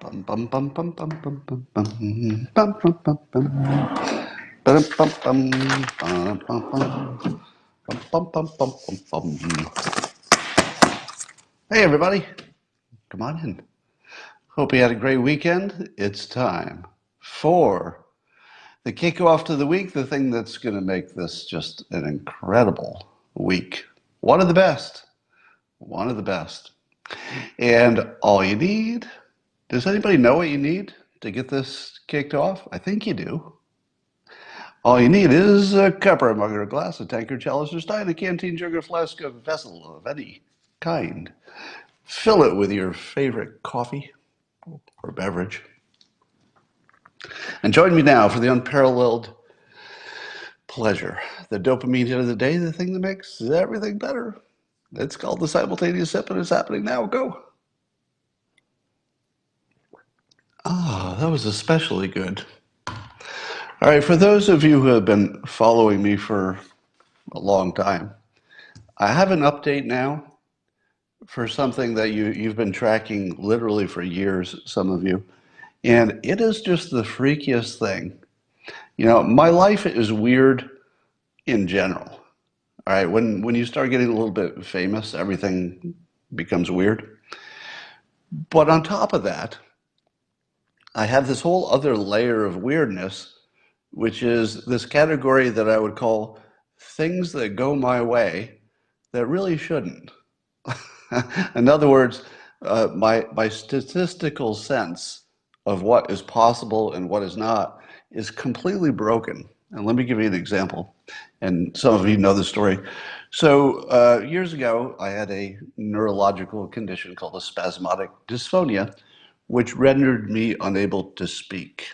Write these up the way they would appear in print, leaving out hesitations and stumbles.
Bum, bum, bum, bum, bum, bum, bum, bum, bum, bum, bum, bum. Ba-dum, bum, bum, ba-dum, bum, bum. Bum, bum, bum, bum, bum, bum. Hey, everybody. Come on in. Hope you had a great weekend. It's time for the kickoff to the week, the thing that's going to make this just an incredible week. One of the best. One of the best. And all you need, does anybody know what you need to get this kicked off? I think you do. All you need is a cup or a mug or a glass, a tankard, chalice or stein, a canteen, jug or flask, a vessel of any kind. Fill it with your favorite coffee or beverage. And join me now for the unparalleled pleasure, the dopamine hit of the day, the thing that makes everything better. It's called the simultaneous sip, and it's happening now. Go. Ah, that was especially good. All right, for those of you who have been following me for a long time, I have an update now for something that you've been tracking literally for years, some of you. And it is just the freakiest thing. You know, my life is weird in general. All right, when you start getting a little bit famous, everything becomes weird. But on top of that, I have this whole other layer of weirdness, which is this category that I would call things that go my way that really shouldn't. In other words, my statistical sense of what is possible and what is not is completely broken. And let me give you an example. And some of you know the story. So years ago, I had a neurological condition called a spasmodic dysphonia, which rendered me unable to speak.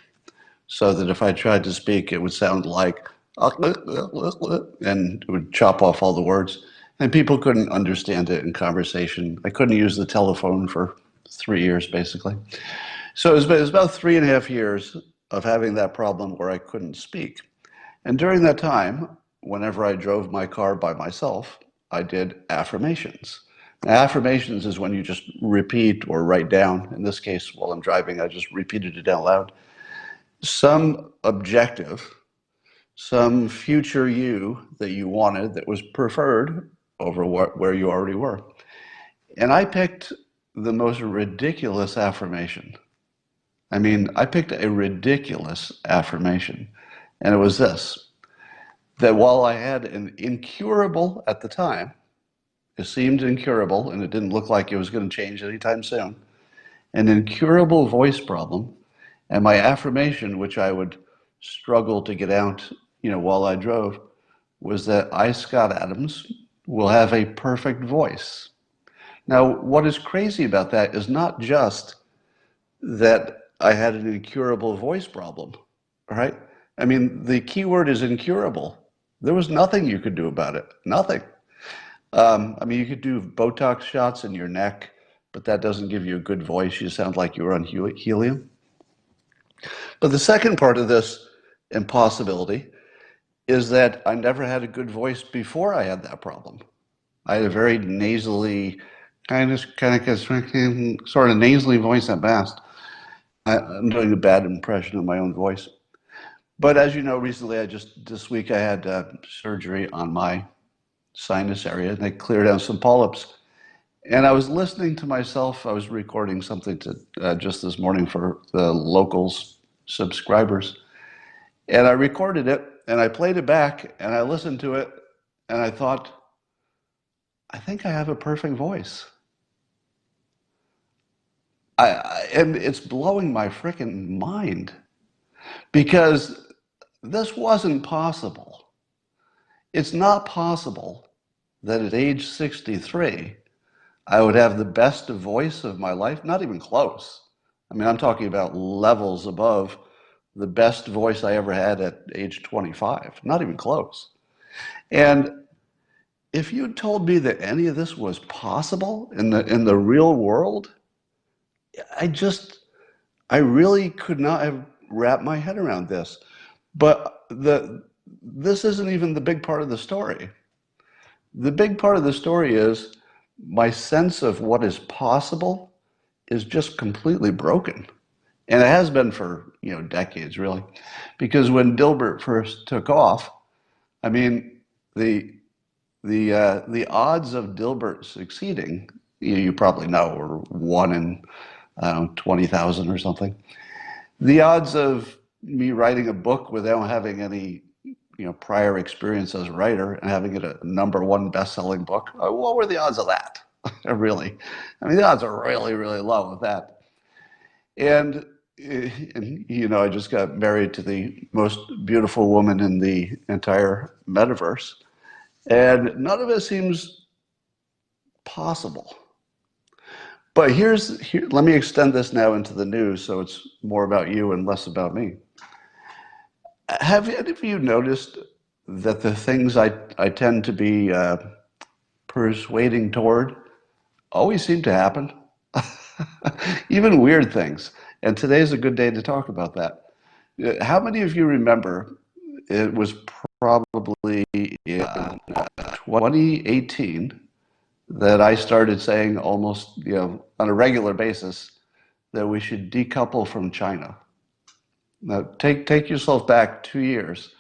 So that if I tried to speak, it would sound like, and it would chop off all the words. And people couldn't understand it in conversation. I couldn't use the telephone for 3 years, basically. So it was about 3.5 years of having that problem where I couldn't speak. And during that time, whenever I drove my car by myself, I did affirmations. Now, affirmations is when you just repeat or write down. In this case, while I'm driving, I just repeated it out loud. Some objective, some future you that you wanted that was preferred over where you already were. And I picked the most ridiculous affirmation. I mean, I picked a ridiculous affirmation. And it was this, that while I had an incurable, at the time, it seemed incurable and it didn't look like it was going to change anytime soon, an incurable voice problem, and my affirmation, which I would struggle to get out, while I drove, was that I, Scott Adams, will have a perfect voice. Now, what is crazy about that is not just that I had an incurable voice problem, all right? I mean, the key word is incurable. There was nothing you could do about it, nothing. I mean, you could do Botox shots in your neck, but that doesn't give you a good voice. You sound like you're on helium. But the second part of this impossibility is that I never had a good voice before I had that problem. I had a very nasally, sort of nasally voice at best. I'm doing a bad impression of my own voice. But as you know, recently, this week I had surgery on my sinus area, and they cleared out some polyps. And I was listening to myself. I was recording something just this morning for the locals subscribers. And I recorded it, and I played it back, and I listened to it, and I thought, I think I have a perfect voice. And it's blowing my freaking mind because this wasn't possible. It's not possible that at age 63, I would have the best voice of my life, not even close. I mean, I'm talking about levels above the best voice I ever had at age 25, not even close. And if you told me that any of this was possible in the real world, I really could not have wrapped my head around this. But this isn't even the big part of the story. The big part of the story is my sense of what is possible is just completely broken. And it has been for, decades, really. Because when Dilbert first took off, I mean, the the odds of Dilbert succeeding, you probably know, were one in, I don't know, 20,000 or something. The odds of me writing a book without having any, prior experience as a writer and having it a number one best-selling book, what were the odds of that? Really? I mean, the odds are really, really low with that. And, I just got married to the most beautiful woman in the entire metaverse. And none of it seems possible. But let me extend this now into the news so it's more about you and less about me. Have any of you noticed that the things I tend to be persuading toward always seem to happen? Even weird things. And today's a good day to talk about that. How many of you remember it was probably in 2018 that I started saying almost, on a regular basis that we should decouple from China? Now, take yourself back 2 years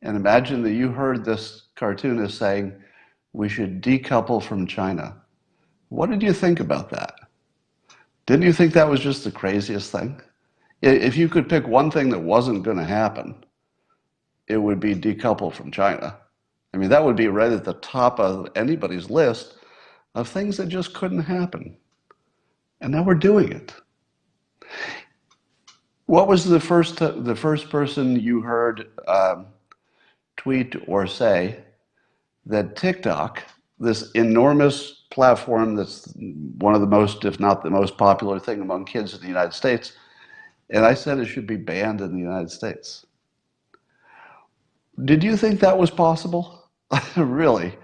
and imagine that you heard this cartoonist saying we should decouple from China. What did you think about that? Didn't you think that was just the craziest thing? If you could pick one thing that wasn't going to happen, it would be decouple from China. I mean, that would be right at the top of anybody's list of things that just couldn't happen. And now we're doing it. What was the first person you heard tweet or say that TikTok, this enormous platform that's one of the most, if not the most popular thing among kids in the United States, and I said it should be banned in the United States? Did you think that was possible? Really?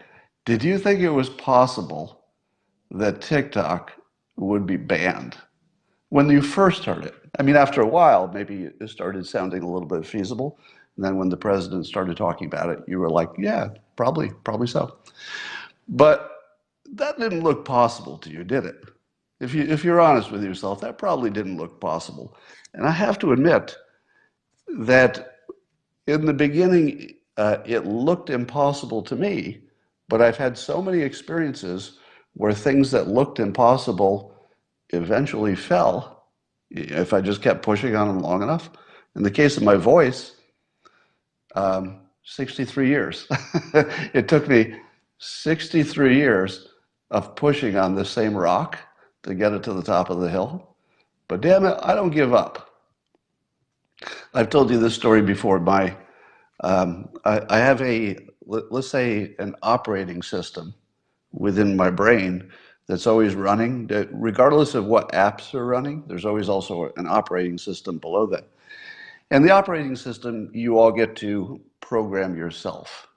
Did you think it was possible that TikTok would be banned when you first heard it? I mean, after a while, maybe it started sounding a little bit feasible. And then when the president started talking about it, you were like, yeah, probably so. But that didn't look possible to you, did it? If you're honest with yourself, that probably didn't look possible. And I have to admit that in the beginning, it looked impossible to me, but I've had so many experiences where things that looked impossible eventually fell if I just kept pushing on them long enough. In the case of my voice, 63 years. It took me 63 years of pushing on this same rock to get it to the top of the hill. But damn it, I don't give up. I've told you this story before. I have let's say, an operating system within my brain that's always running. Regardless of what apps are running, there's always also an operating system below that. And the operating system, you all get to program yourself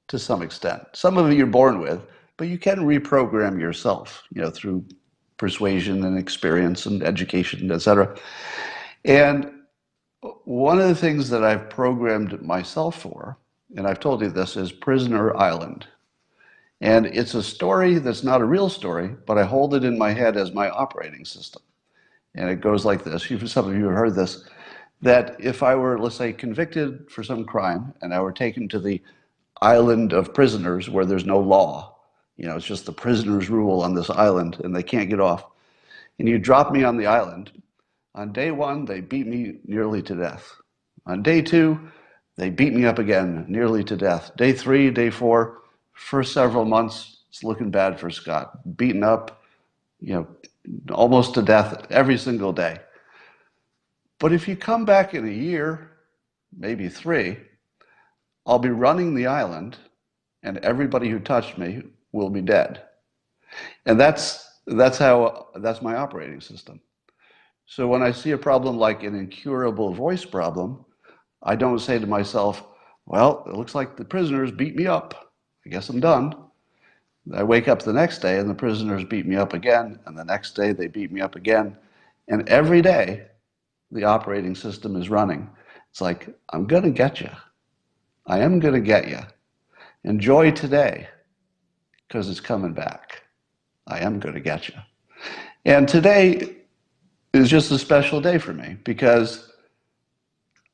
to some extent. Some of it you're born with, but you can reprogram yourself, through persuasion and experience and education, etc. And one of the things that I've programmed myself for, and I've told you this, is Prisoner Island. And it's a story that's not a real story, but I hold it in my head as my operating system. And it goes like this. Some of you have heard this, that if I were, let's say, convicted for some crime and I were taken to the island of prisoners where there's no law, it's just the prisoners rule on this island and they can't get off, and you drop me on the island, on day one, they beat me nearly to death. On day two, they beat me up again, nearly to death. Day three, day four, for several months, it's looking bad for Scott. Beaten up, almost to death every single day. But if you come back in a year, maybe 3, I'll be running the island and everybody who touched me will be dead. And that's my operating system. So when I see a problem like an incurable voice problem, I don't say to myself, well, it looks like the prisoners beat me up. I guess I'm done. I wake up the next day and the prisoners beat me up again, and the next day they beat me up again. And every day the operating system is running. It's like, I'm going to get you. I am going to get you. Enjoy today because it's coming back. I am going to get you. And today, It was just a special day for me because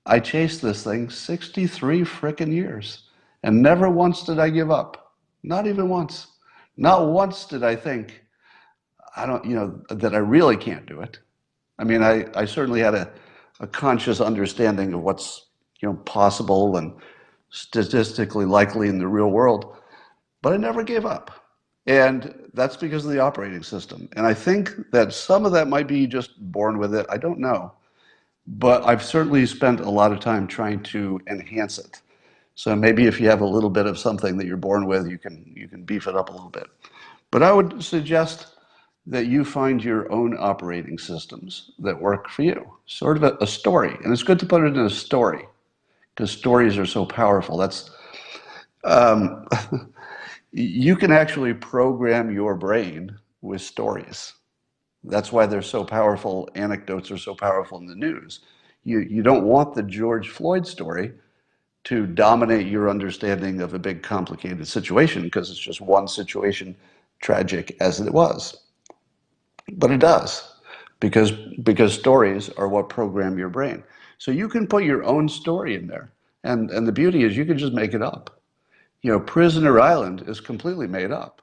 I chased this thing 63 frickin' years, and never once did I give up. Not even once. Not once did I think, I don't, that I really can't do it. I mean, I certainly had a conscious understanding of what's, possible and statistically likely in the real world, but I never gave up. And that's because of the operating system. And I think that some of that might be just born with it. I don't know. But I've certainly spent a lot of time trying to enhance it. So maybe if you have a little bit of something that you're born with, you can beef it up a little bit. But I would suggest that you find your own operating systems that work for you. Sort of a story. And it's good to put it in a story because stories are so powerful. That's um, you can actually program your brain with stories. That's why they're so powerful. Anecdotes are so powerful in the news. You don't want the George Floyd story to dominate your understanding of a big complicated situation because it's just one situation, tragic as it was. But it does because stories are what program your brain. So you can put your own story in there. And the beauty is you can just make it up. Prisoner Island is completely made up.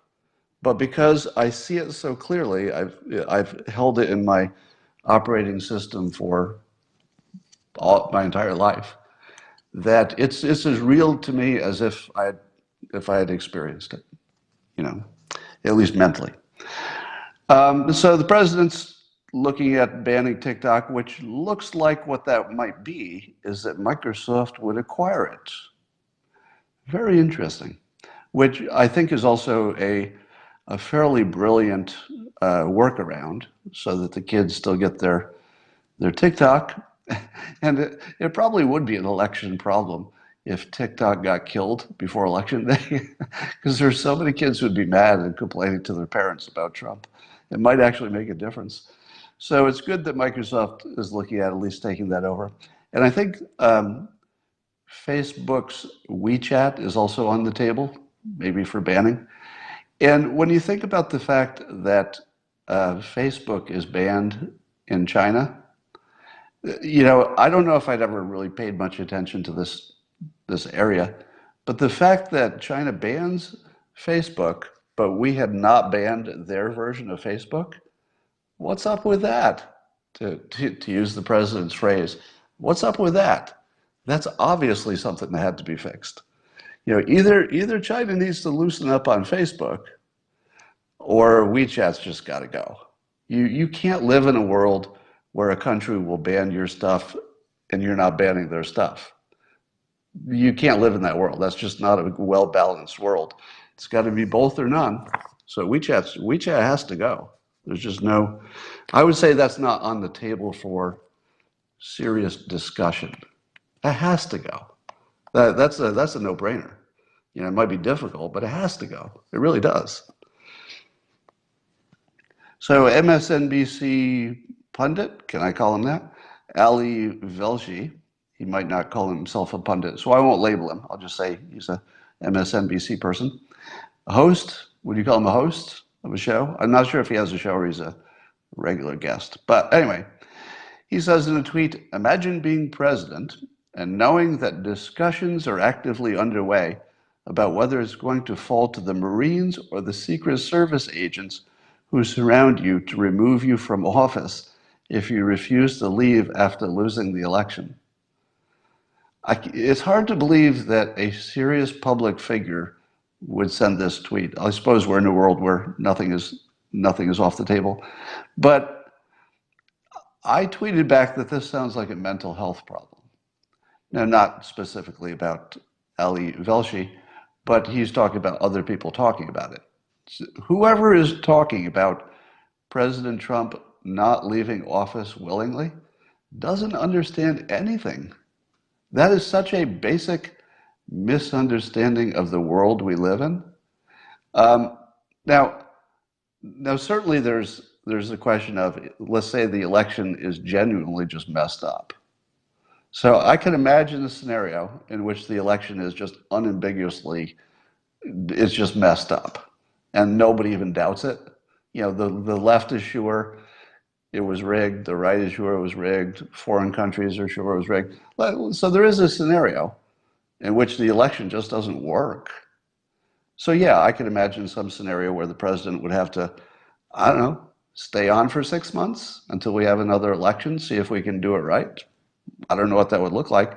But because I see it so clearly, I've held it in my operating system for my entire life that it's as real to me as if I had experienced it, you know, at least mentally. So the president's looking at banning TikTok, which looks like what that might be is that Microsoft would acquire it. Very interesting. Which I think is also a fairly brilliant workaround so that the kids still get their TikTok. And it probably would be an election problem if TikTok got killed before election day, because there's so many kids who'd be mad and complaining to their parents about Trump. It might actually make a difference. So it's good that Microsoft is looking at least taking that over. And I think Facebook's WeChat is also on the table, maybe for banning. And when you think about the fact that Facebook is banned in China, I don't know if I'd ever really paid much attention to this area, but the fact that China bans Facebook, but we have not banned their version of Facebook, what's up with that? To use the president's phrase, what's up with that? That's obviously something that had to be fixed. Either China needs to loosen up on Facebook, or WeChat's just got to go. You can't live in a world where a country will ban your stuff and you're not banning their stuff. You can't live in that world. That's just not a well balanced world. It's got to be both or none. So WeChat has to go. There's just no. I would say that's not on the table for serious discussion. That has to go. That's a no brainer. It might be difficult, but it has to go. It really does. So MSNBC pundit, can I call him that? Ali Velshi, he might not call himself a pundit, so I won't label him. I'll just say he's a MSNBC person. A host, would you call him a host of a show? I'm not sure if he has a show or he's a regular guest. But anyway, he says in a tweet, imagine being president and knowing that discussions are actively underway about whether it's going to fall to the Marines or the Secret Service agents who surround you to remove you from office if you refuse to leave after losing the election. It's hard to believe that a serious public figure would send this tweet. I suppose we're in a world where nothing is off the table. But I tweeted back that this sounds like a mental health problem. Now, not specifically about Ali Velshi, but he's talking about other people talking about it. So whoever is talking about President Trump not leaving office willingly doesn't understand anything. That is such a basic misunderstanding of the world we live in. Um, now, now, certainly there's a question of, let's say the election is genuinely just messed up. So I can imagine a scenario in which the election is just unambiguously, it's just messed up, and nobody even doubts it. The left is sure, it was rigged, the right is sure it was rigged, foreign countries are sure it was rigged. So there is a scenario in which the election just doesn't work. So yeah, I could imagine some scenario where the president would have to, I don't know, stay on for 6 months until we have another election, see if we can do it right. I don't know what that would look like,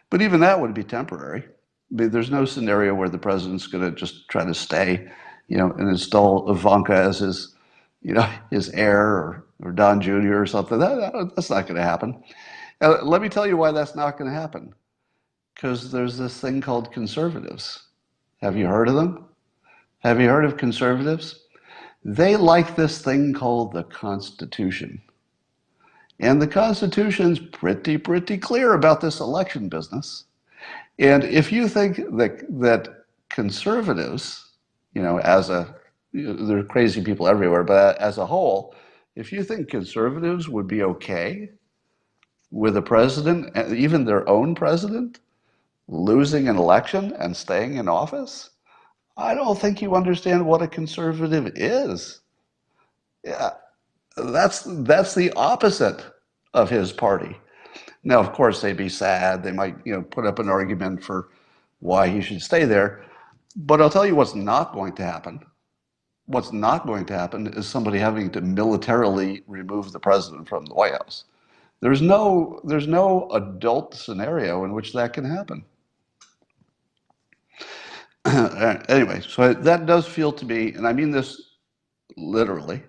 but even that would be temporary. I mean, there's no scenario where the president's going to just try to stay, and install Ivanka as his heir or Don Jr. or something. That's not going to happen. Let me tell you why that's not going to happen. Because there's this thing called conservatives. Have you heard of them? Have you heard of conservatives? They like this thing called the Constitution. And the Constitution's pretty clear about this election business. And if you think that conservatives, there are crazy people everywhere, but as a whole, if you think conservatives would be okay with a president, even their own president, losing an election and staying in office, I don't think you understand what a conservative is. Yeah, that's the opposite of his party. Now, of course, they'd be sad. They might, put up an argument for why he should stay there. But I'll tell you what's not going to happen. What's not going to happen is somebody having to militarily remove the president from the White House. There's no adult scenario in which that can happen. Anyway, so that does feel to me, and I mean this literally,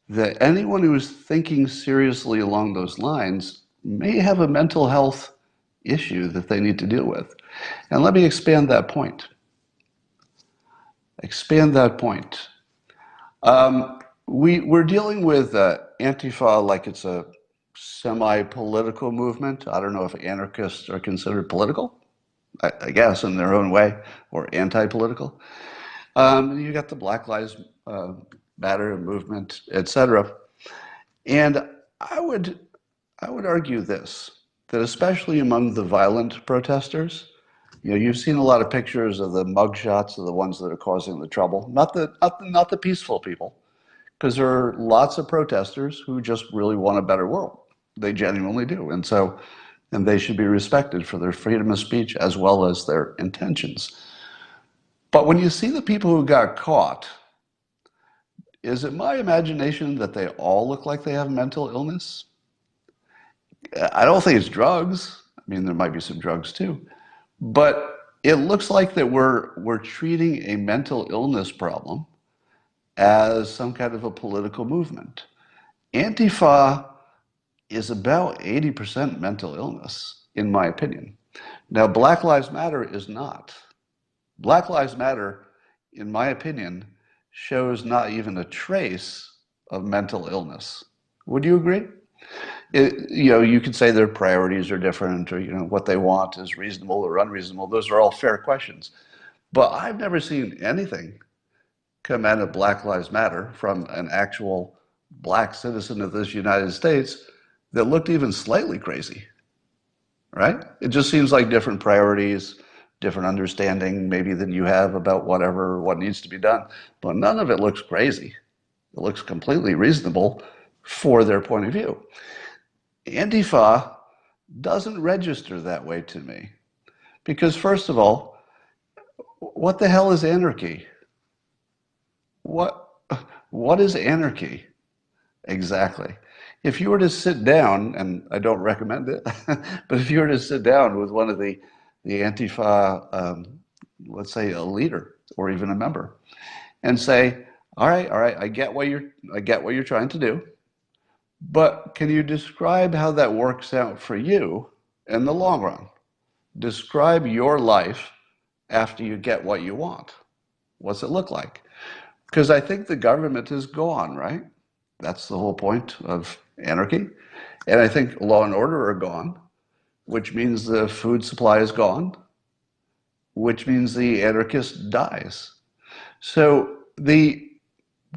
that anyone who is thinking seriously along those lines may have a mental health issue that they need to deal with. And let me expand that point. We're dealing with Antifa like it's a semi-political movement. I don't know if anarchists are considered political. I guess in their own way, or anti-political. You got the Black Lives Matter movement, etc. And I would argue this, that especially among the violent protesters, you've seen a lot of pictures of the mugshots of the ones that are causing the trouble, not the peaceful people, because there are lots of protesters who just really want a better world. They genuinely do, and they should be respected for their freedom of speech as well as their intentions. But when you see the people who got caught, is it my imagination that they all look like they have mental illness? I don't think it's drugs. I mean, there might be some drugs too. But it looks like that we're treating a mental illness problem as some kind of a political movement. Antifa is about 80% mental illness, in my opinion. Now, Black Lives Matter is not. Black Lives Matter, in my opinion, shows not even a trace of mental illness. Would you agree? You could say their priorities are different, or what they want is reasonable or unreasonable. Those are all fair questions. But I've never seen anything come out of Black Lives Matter from an actual black citizen of this United States that looked even slightly crazy, right? It just seems like different priorities, different understanding maybe than you have about what needs to be done. But none of it looks crazy. It looks completely reasonable for their point of view. Antifa doesn't register that way to me. Because first of all, what the hell is anarchy? What is anarchy exactly? If you were to sit down, and I don't recommend it, but if you were to sit down with one of the Antifa, let's say a leader or even a member, and say, all right, I get what you're trying to do, but can you describe how that works out for you in the long run? Describe your life after you get what you want. What's it look like? Because I think the government is gone, right? That's the whole point of anarchy. And I think law and order are gone, which means the food supply is gone, which means the anarchist dies. So the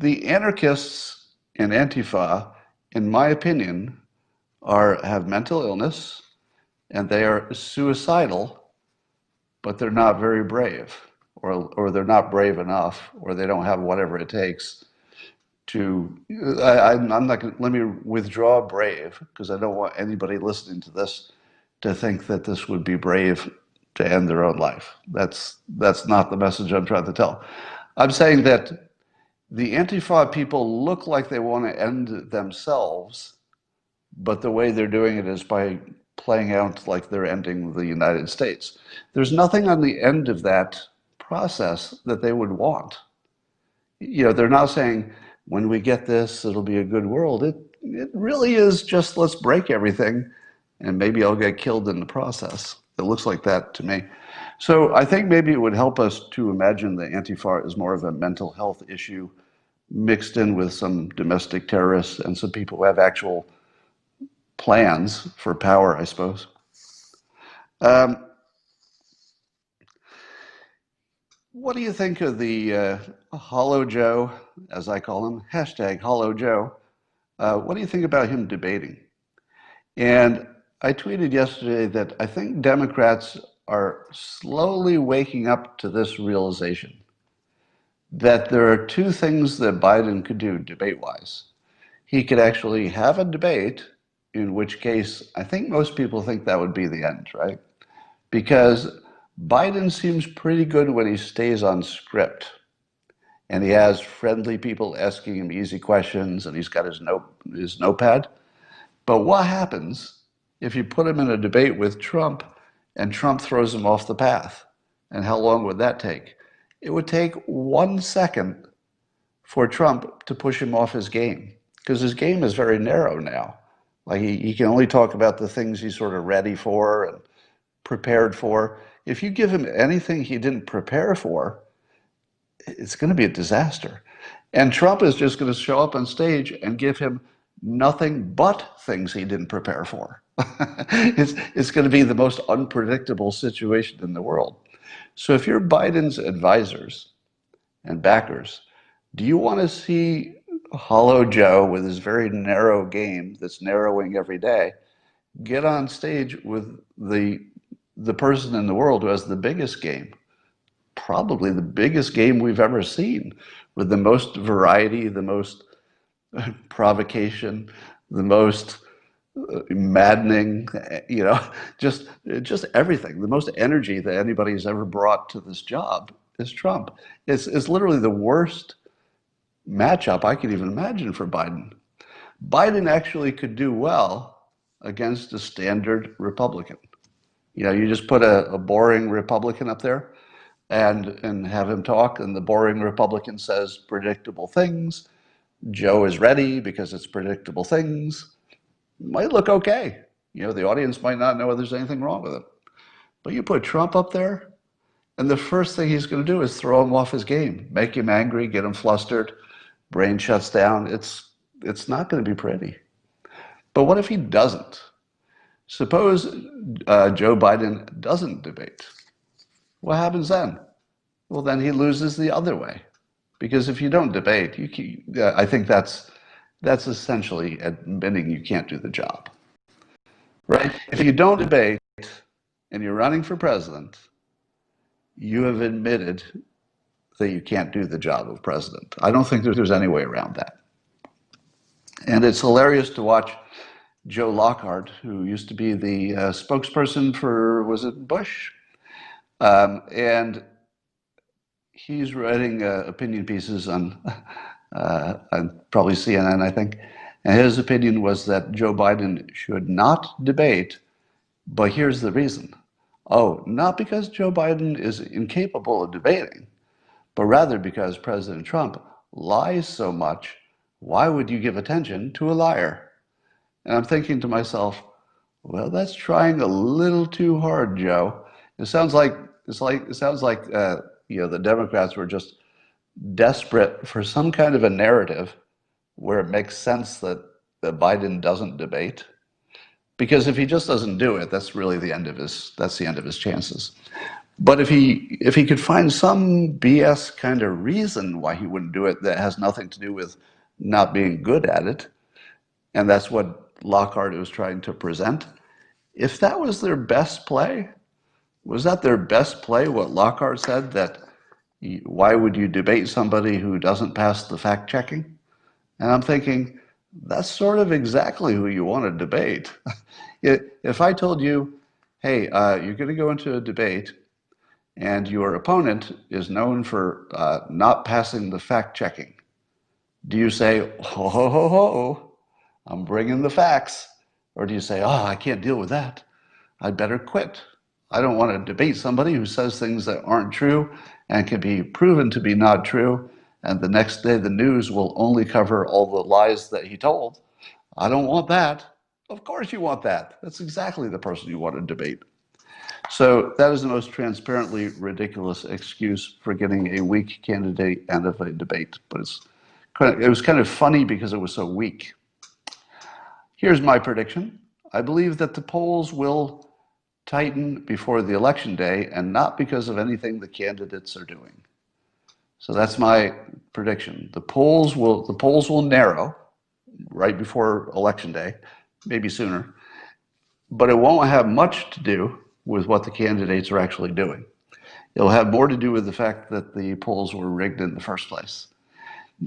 anarchists in Antifa, in my opinion, have mental illness and they are suicidal, but they're not very brave, or they're not brave enough, or they don't have whatever it takes to, I'm not going to, let me withdraw brave, because I don't want anybody listening to this to think that this would be brave to end their own life. That's not the message I'm trying to tell. I'm saying that the Antifa people look like they want to end themselves, but the way they're doing it is by playing out like they're ending the United States. There's nothing on the end of that process that they would want. They're not saying, when we get this, it'll be a good world. It really is just, let's break everything and maybe I'll get killed in the process. It looks like that to me. So I think maybe it would help us to imagine the Antifa as more of a mental health issue mixed in with some domestic terrorists and some people who have actual plans for power, I suppose. What do you think of the Hollow Joe, as I call him, hashtag Hollow Joe? What do you think about him debating? And I tweeted yesterday that I think Democrats are slowly waking up to this realization that there are two things that Biden could do debate-wise. He could actually have a debate, in which case I think most people think that would be the end, right? Because Biden seems pretty good when he stays on script and he has friendly people asking him easy questions and he's got his notepad. But what happens if you put him in a debate with Trump and Trump throws him off the path? And how long would that take? It would take 1 second for Trump to push him off his game, because his game is very narrow now. Like he can only talk about the things he's sort of ready for and prepared for. If you give him anything he didn't prepare for, it's going to be a disaster. And Trump is just going to show up on stage and give him nothing but things he didn't prepare for. It's going to be the most unpredictable situation in the world. So if you're Biden's advisors and backers, do you want to see Hollow Joe with his very narrow game that's narrowing every day get on stage with the person in the world who has the biggest game, probably the biggest game we've ever seen, with the most variety, the most provocation, the most maddening, just everything, the most energy that anybody's ever brought to this job is Trump. It's literally the worst matchup I could even imagine for Biden. Biden actually could do well against a standard Republican. You just put a boring Republican up there and have him talk, and the boring Republican says predictable things. Joe is ready because it's predictable things. Might look okay. The audience might not know there's anything wrong with it. But you put Trump up there, and the first thing he's going to do is throw him off his game, make him angry, get him flustered, brain shuts down. It's not going to be pretty. But what if he doesn't? Suppose Joe Biden doesn't debate. What happens then? Well, then he loses the other way. Because if you don't debate, I think that's essentially admitting you can't do the job, right? If you don't debate and you're running for president, you have admitted that you can't do the job of president. I don't think there's any way around that. And it's hilarious to watch Joe Lockhart, who used to be the spokesperson for, was it Bush? And he's writing opinion pieces on probably CNN, I think. And his opinion was that Joe Biden should not debate, but here's the reason. Oh, not because Joe Biden is incapable of debating, but rather because President Trump lies so much. Why would you give attention to a liar? And I'm thinking to myself, well, that's trying a little too hard, Joe. It sounds like the Democrats were just desperate for some kind of a narrative where it makes sense that Biden doesn't debate. Because if he just doesn't do it, that's really the end of his chances. But if he could find some BS kind of reason why he wouldn't do it that has nothing to do with not being good at it, and that's what Lockhart was trying to present, if that was their best play, was that their best play, what Lockhart said, that why would you debate somebody who doesn't pass the fact checking? And I'm thinking, that's sort of exactly who you want to debate. If I told you, hey, you're going to go into a debate and your opponent is known for not passing the fact checking, do you say, ho, ho, ho, ho, I'm bringing the facts? Or do you say, oh, I can't deal with that. I'd better quit. I don't want to debate somebody who says things that aren't true and can be proven to be not true. And the next day, the news will only cover all the lies that he told. I don't want that. Of course, you want that. That's exactly the person you want to debate. So, that is the most transparently ridiculous excuse for getting a weak candidate out of a debate. But it was kind of funny because it was so weak. Here's my prediction. I believe that the polls will tighten before the election day and not because of anything the candidates are doing. So that's my prediction. The polls will narrow right before election day, maybe sooner, but it won't have much to do with what the candidates are actually doing. It'll have more to do with the fact that the polls were rigged in the first place.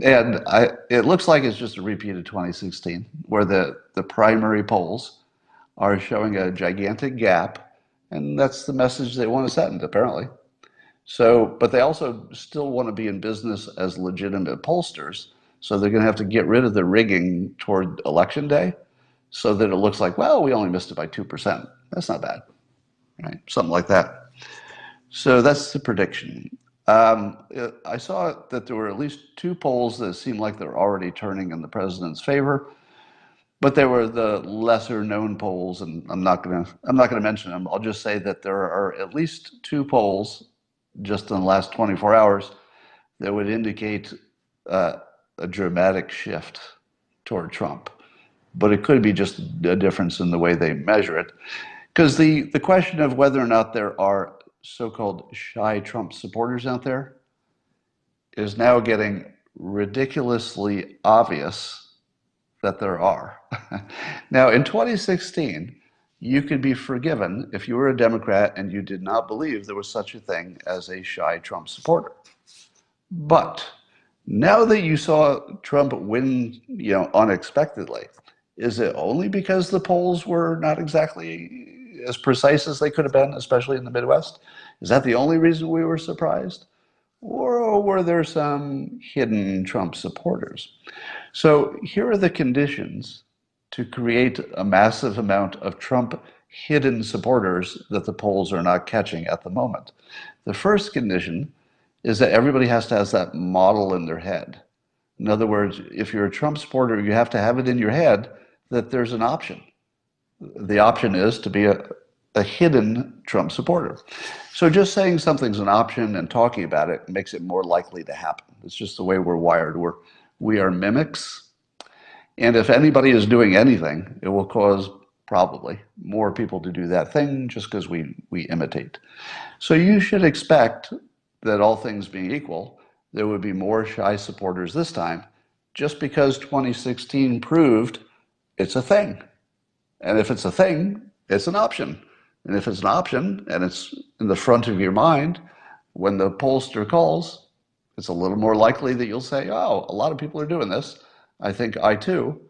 And it looks like it's just a repeat of 2016, where the primary polls are showing a gigantic gap, and that's the message they want to send, apparently. So, but they also still want to be in business as legitimate pollsters, so they're going to have to get rid of the rigging toward election day, so that it looks like, well, we only missed it by 2%. That's not bad, right? Something like that. So that's the prediction. I saw that there were at least two polls that seemed like they're already turning in the president's favor. But they were the lesser known polls, and I'm not gonna mention them. I'll just say that there are at least two polls just in the last 24 hours that would indicate uh, a dramatic shift toward Trump. But it could be just a difference in the way they measure it. Because the question of whether or not there are so-called shy Trump supporters out there is now getting ridiculously obvious that there are. Now, in 2016, you could be forgiven if you were a Democrat and you did not believe there was such a thing as a shy Trump supporter. But now that you saw Trump win, unexpectedly, is it only because the polls were not exactly as precise as they could have been, especially in the Midwest? Is that the only reason we were surprised? Or were there some hidden Trump supporters? So here are the conditions to create a massive amount of Trump hidden supporters that the polls are not catching at the moment. The first condition is that everybody has to have that model in their head. In other words, if you're a Trump supporter, you have to have it in your head that there's an option. The option is to be a hidden Trump supporter. So just saying something's an option and talking about it makes it more likely to happen. It's just the way we're wired. We are mimics. And if anybody is doing anything, it will cause probably more people to do that thing just because we imitate. So you should expect that all things being equal, there would be more shy supporters this time just because 2016 proved it's a thing. And if it's a thing, it's an option. And if it's an option and it's in the front of your mind, when the pollster calls, it's a little more likely that you'll say, oh, a lot of people are doing this. I think I too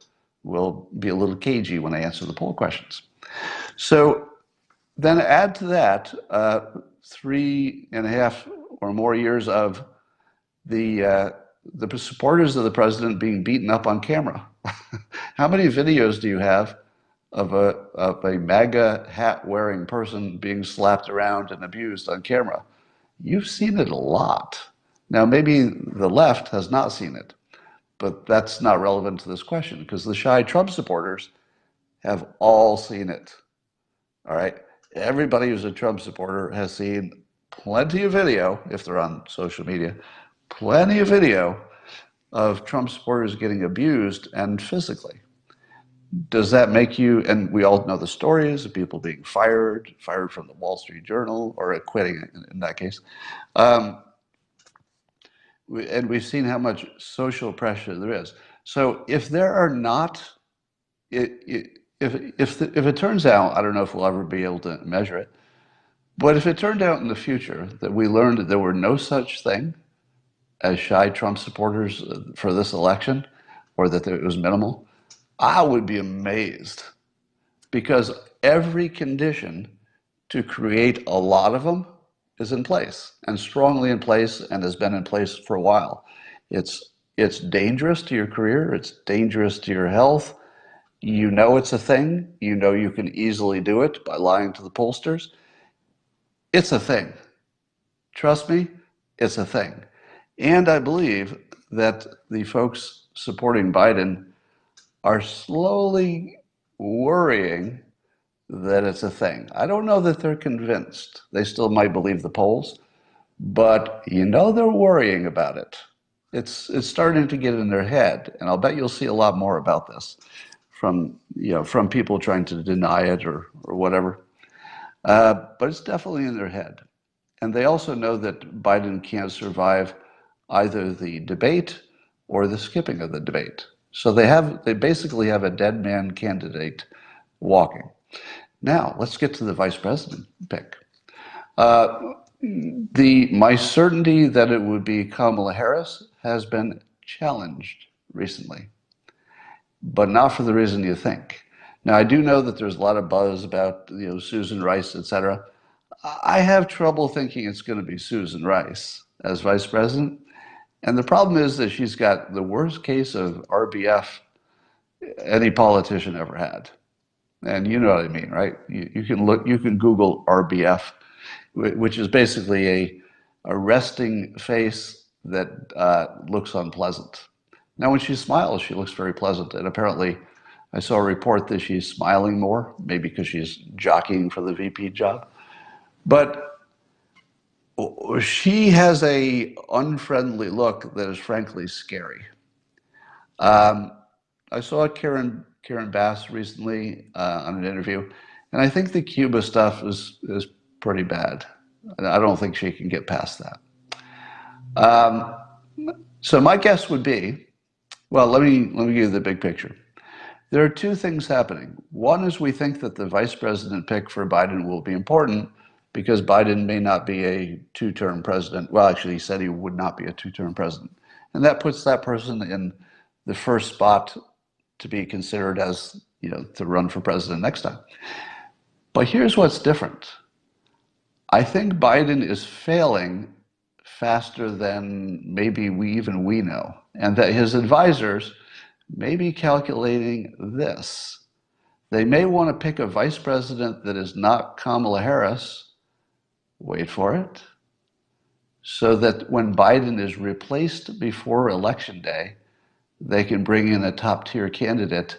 will be a little cagey when I answer the poll questions. So then add to that 3.5 or more years of the supporters of the president being beaten up on camera. How many videos do you have of a MAGA hat wearing person being slapped around and abused on camera? You've seen it a lot. Now, maybe the left has not seen it, but that's not relevant to this question because the shy Trump supporters have all seen it. All right. Everybody who's a Trump supporter has seen plenty of video, if they're on social media, plenty of video of Trump supporters getting abused and physically. Does that make you, and we all know the stories of people being fired from the Wall Street Journal, or quitting in that case. Um, and we've seen how much social pressure there is. So if there are not, if it turns out, I don't know if we'll ever be able to measure it, but if it turned out in the future that we learned that there were no such thing as shy Trump supporters for this election, or that it was minimal, I would be amazed, because every condition to create a lot of them is in place, and strongly in place, and has been in place for a while. It's dangerous to your career, it's dangerous to your health. You know it's a thing, you know you can easily do it by lying to the pollsters. It's a thing. Trust me, it's a thing. And I believe that the folks supporting Biden are slowly worrying that it's a thing. I don't know that they're convinced. They still might believe the polls, but they're worrying about it. It's starting to get in their head, and I'll bet you'll see a lot more about this from people trying to deny it or whatever. But it's definitely in their head. And they also know that Biden can't survive either the debate or the skipping of the debate. So they basically have a dead man candidate walking. Now, let's get to the vice president pick. My certainty that it would be Kamala Harris has been challenged recently, but not for the reason you think. Now, I do know that there's a lot of buzz about Susan Rice, et cetera. I have trouble thinking it's going to be Susan Rice as vice president. And the problem is that she's got the worst case of RBF any politician ever had. And you know what I mean, right? You can Google RBF, which is basically a resting face that looks unpleasant. Now, when she smiles, she looks very pleasant. And apparently, I saw a report that she's smiling more, maybe because she's jockeying for the VP job. But she has a unfriendly look that is frankly scary. I saw Karen Bass recently on an interview, and I think the Cuba stuff is pretty bad. I don't think she can get past that. So my guess would be, well, let me give you the big picture. There are two things happening. One is we think that the vice president pick for Biden will be important because Biden may not be a two-term president. Well, actually, he said he would not be a two-term president. And that puts that person in the first spot to be considered as, to run for president next time. But here's what's different. I think Biden is failing faster than maybe we know, and that his advisors may be calculating this. They may want to pick a vice president that is not Kamala Harris, wait for it, so that when Biden is replaced before Election Day, they can bring in a top-tier candidate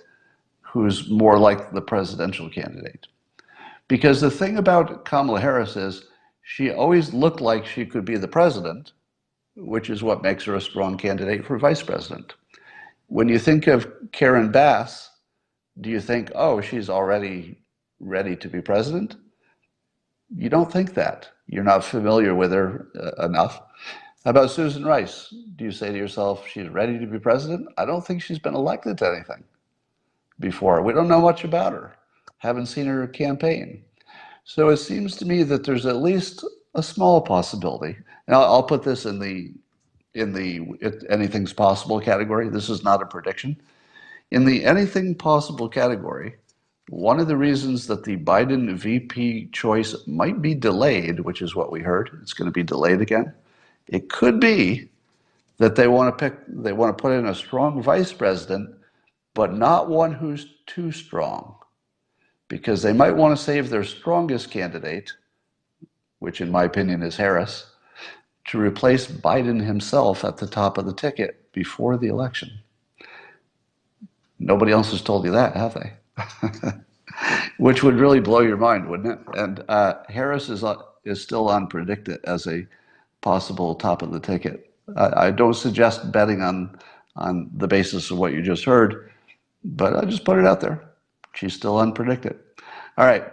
who's more like the presidential candidate. Because the thing about Kamala Harris is she always looked like she could be the president, which is what makes her a strong candidate for vice president. When you think of Karen Bass, do you think, oh, she's already ready to be president? You don't think that. You're not familiar with her enough. How about Susan Rice? Do you say to yourself, she's ready to be president? I don't think she's been elected to anything before. We don't know much about her. Haven't seen her campaign. So it seems to me that there's at least a small possibility. And I'll put this in the anything's possible category. This is not a prediction. In the anything possible category, one of the reasons that the Biden VP choice might be delayed, which is what we heard, it's going to be delayed again. It could be that they want to put in a strong vice president, but not one who's too strong, because they might want to save their strongest candidate, which in my opinion is Harris, to replace Biden himself at the top of the ticket before the election. Nobody else has told you that, have they? Which would really blow your mind, wouldn't it? And Harris is still unpredicted as a possible top of the ticket. I don't suggest betting on the basis of what you just heard, but I just put it out there. She's still unpredicted. All right.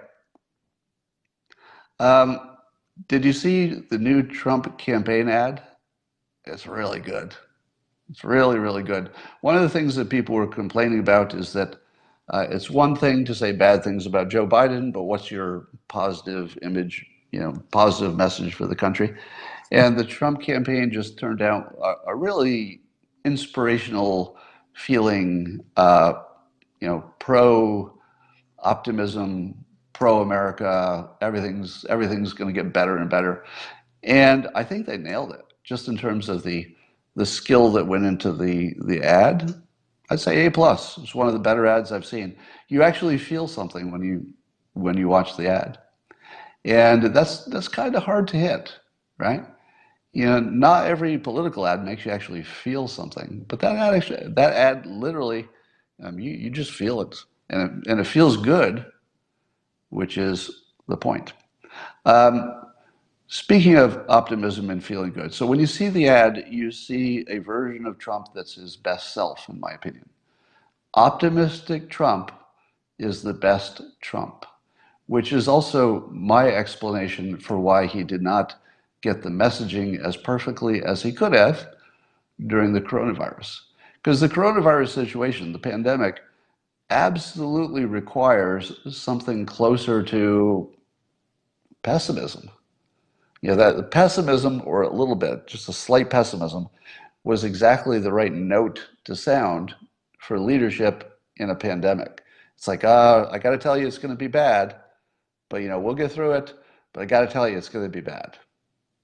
Did you see the new Trump campaign ad? It's really good. It's really, really good. One of the things that people were complaining about is that it's one thing to say bad things about Joe Biden, but what's your positive image, positive message for the country? And the Trump campaign just turned out a really inspirational feeling, pro optimism, pro America. Everything's going to get better and better. And I think they nailed it, just in terms of the skill that went into the ad. I'd say A plus. It's one of the better ads I've seen. You actually feel something when you watch the ad, and that's kind of hard to hit, right? Not every political ad makes you actually feel something, but that ad literally, you just feel it, and it feels good, which is the point. Um, Speaking of optimism and feeling good, so when you see the ad, you see a version of Trump that's his best self, in my opinion. Optimistic Trump is the best Trump, which is also my explanation for why he did not get the messaging as perfectly as he could have during the coronavirus. Because the coronavirus situation, the pandemic, absolutely requires something closer to pessimism. That pessimism, or a little bit, just a slight pessimism, was exactly the right note to sound for leadership in a pandemic. It's like, I got to tell you, it's going to be bad, but we'll get through it. But I got to tell you, it's going to be bad.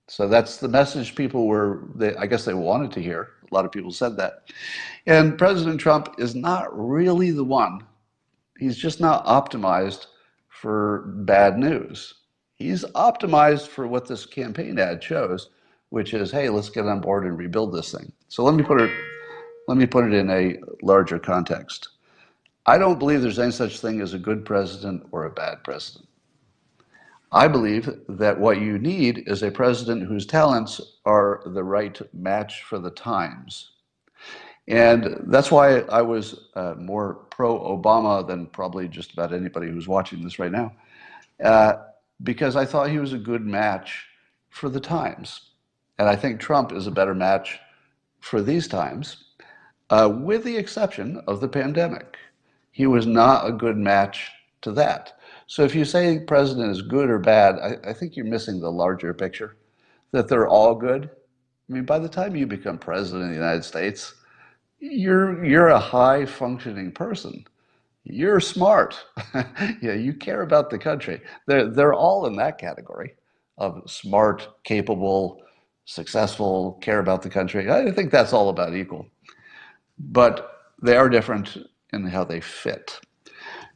So that's the message I guess they wanted to hear. A lot of people said that. And President Trump is not really the one. He's just not optimized for bad news. He's optimized for what this campaign ad shows, which is, hey, let's get on board and rebuild this thing. So let me put it in a larger context. I don't believe there's any such thing as a good president or a bad president. I believe that what you need is a president whose talents are the right match for the times. And that's why I was more pro-Obama than probably just about anybody who's watching this right now, uh, because I thought he was a good match for the times. And I think Trump is a better match for these times, with the exception of the pandemic. He was not a good match to that. So if you say president is good or bad, I think you're missing the larger picture, that they're all good. I mean, by the time you become president of the United States, you're a high functioning person. You're smart. You care about the country. They're all in that category of smart, capable, successful, care about the country. I think that's all about equal. But they are different in how they fit.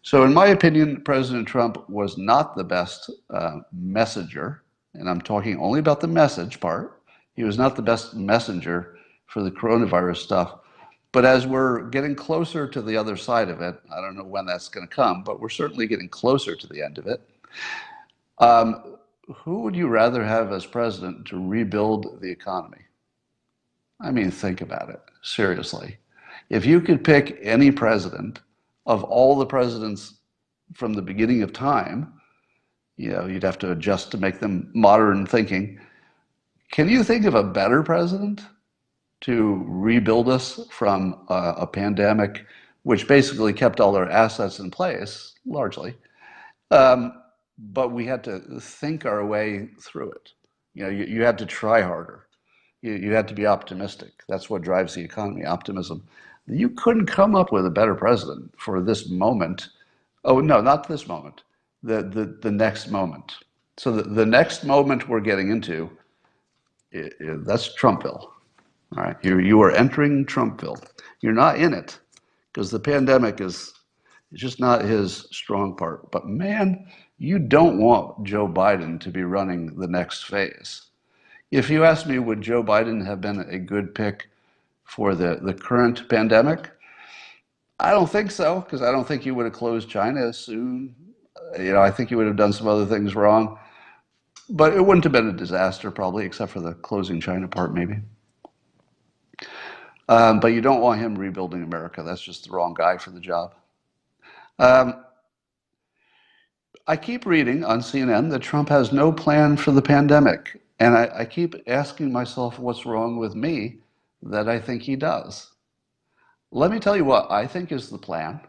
So, in my opinion, President Trump was not the best messenger, and I'm talking only about the message part. He was not the best messenger for the coronavirus stuff. But as we're getting closer to the other side of it, I don't know when that's going to come, but we're certainly getting closer to the end of it. Um, who would you rather have as president to rebuild the economy? I mean, think about it, seriously. If you could pick any president of all the presidents from the beginning of time, you'd have to adjust to make them modern thinking. Can you think of a better president to rebuild us from a pandemic, which basically kept all our assets in place, largely? Um, but we had to think our way through it. You had to try harder. You had to be optimistic. That's what drives the economy, optimism. You couldn't come up with a better president for this moment. Oh, no, not this moment, the next moment. So the next moment we're getting into, that's Trumpville. All right, you are entering Trumpville. You're not in it because the pandemic is just not his strong part. But man, you don't want Joe Biden to be running the next phase. If you ask me, would Joe Biden have been a good pick for the current pandemic? I don't think so, because I don't think he would have closed China as soon. I think he would have done some other things wrong, but it wouldn't have been a disaster probably, except for the closing China part maybe. But you don't want him rebuilding America. That's just the wrong guy for the job. Um, I keep reading on CNN that Trump has no plan for the pandemic. And I keep asking myself what's wrong with me that I think he does. Let me tell you what I think is the plan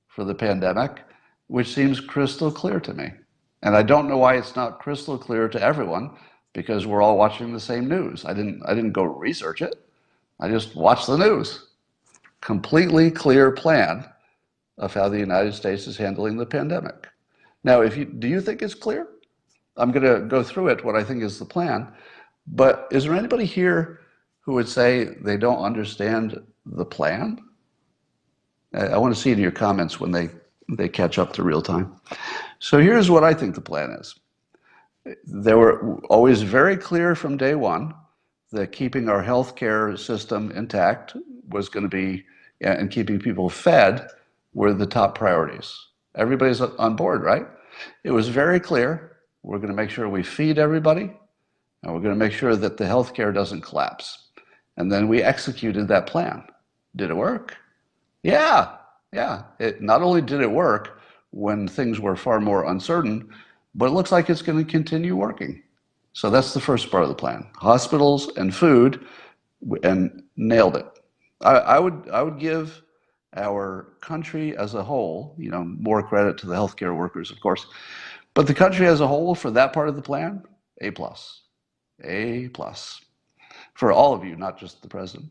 for the pandemic, which seems crystal clear to me. And I don't know why it's not crystal clear to everyone, because we're all watching the same news. I didn't go research it. I just watched the news. completely clear plan of how the United States is handling the pandemic. Now, do you think it's clear? I'm going to go through it, what I think is the plan. But is there anybody here who would say they don't understand the plan? I want to see in your comments when they catch up to real time. So here's what I think the plan is. They were always very clear from day one that keeping our healthcare system intact was going to be, and keeping people fed were the top priorities. Everybody's on board, right? It was very clear. We're going to make sure we feed everybody, and we're going to make sure that the healthcare doesn't collapse. And then we executed that plan. Did it work? Yeah, yeah. Not only did it work when things were far more uncertain, but it looks like it's going to continue working. So that's the first part of the plan. Hospitals and food, and nailed it. I would give our country as a whole, more credit to the healthcare workers, of course, but the country as a whole for that part of the plan, A plus, A plus, for all of you, not just the president.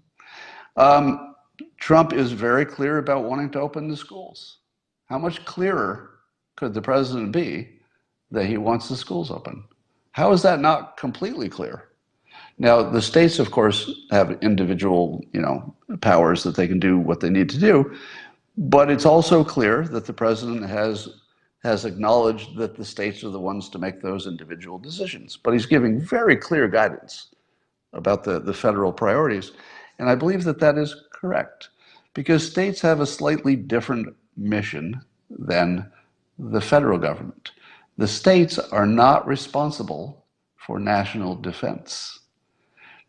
Trump is very clear about wanting to open the schools. How much clearer could the president be that he wants the schools open? How is that not completely clear? Now, the states, of course, have individual, powers that they can do what they need to do, but it's also clear that the president has acknowledged that the states are the ones to make those individual decisions. But he's giving very clear guidance about the federal priorities. And I believe that that is correct, because states have a slightly different mission than the federal government. The states are not responsible for national defense.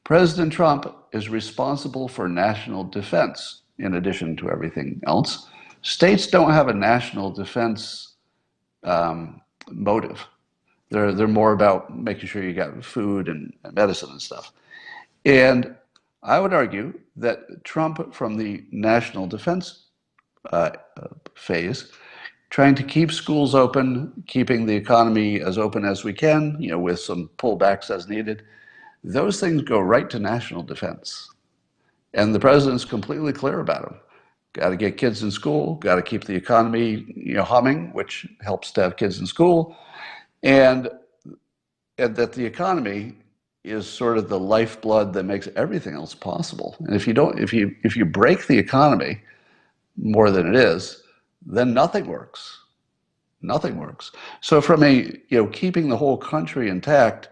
President Trump is responsible for national defense in addition to everything else. States don't have a national defense motive. They're more about making sure you got food and medicine and stuff. And I would argue that Trump, from the national defense phase, trying to keep schools open, keeping the economy as open as we can, with some pullbacks as needed, those things go right to national defense. And the president's completely clear about them. Got to get kids in school, got to keep the economy, humming, which helps to have kids in school, and that the economy is sort of the lifeblood that makes everything else possible. And if you break the economy more than it is, then nothing works. Nothing works. So from keeping the whole country intact,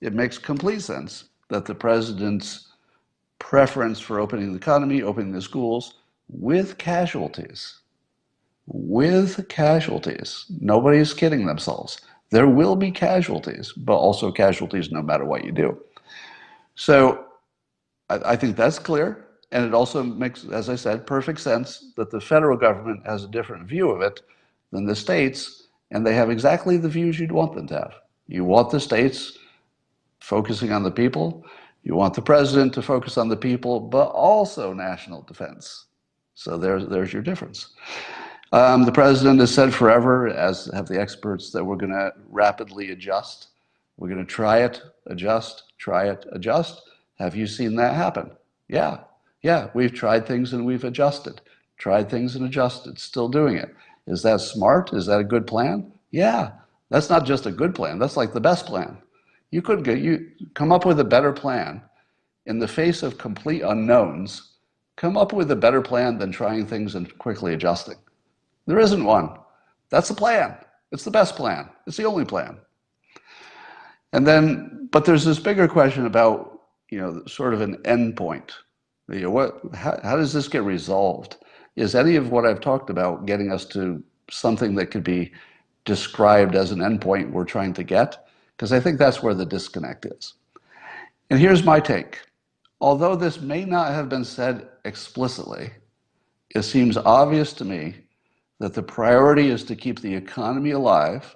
it makes complete sense that the president's preference for opening the economy, opening the schools, with casualties. With casualties. Nobody's kidding themselves. There will be casualties, but also casualties no matter what you do. So I think that's clear. And it also makes, as I said, perfect sense that the federal government has a different view of it than the states, and they have exactly the views you'd want them to have. You want the states focusing on the people. You want the president to focus on the people, but also national defense. So there's your difference. The president has said forever, as have the experts, that we're going to rapidly adjust. We're going to try it, adjust, try it, adjust. Have you seen that happen? Yeah. Yeah, we've tried things and we've adjusted. Tried things and adjusted, still doing it. Is that smart? Is that a good plan? Yeah, that's not just a good plan. That's like the best plan. You come up with a better plan in the face of complete unknowns. Come up with a better plan than trying things and quickly adjusting. There isn't one. That's the plan. It's the best plan. It's the only plan. And then, but there's this bigger question about, sort of an end point. How does this get resolved? Is any of what I've talked about getting us to something that could be described as an endpoint we're trying to get? Because I think that's where the disconnect is. And here's my take. Although this may not have been said explicitly, it seems obvious to me that the priority is to keep the economy alive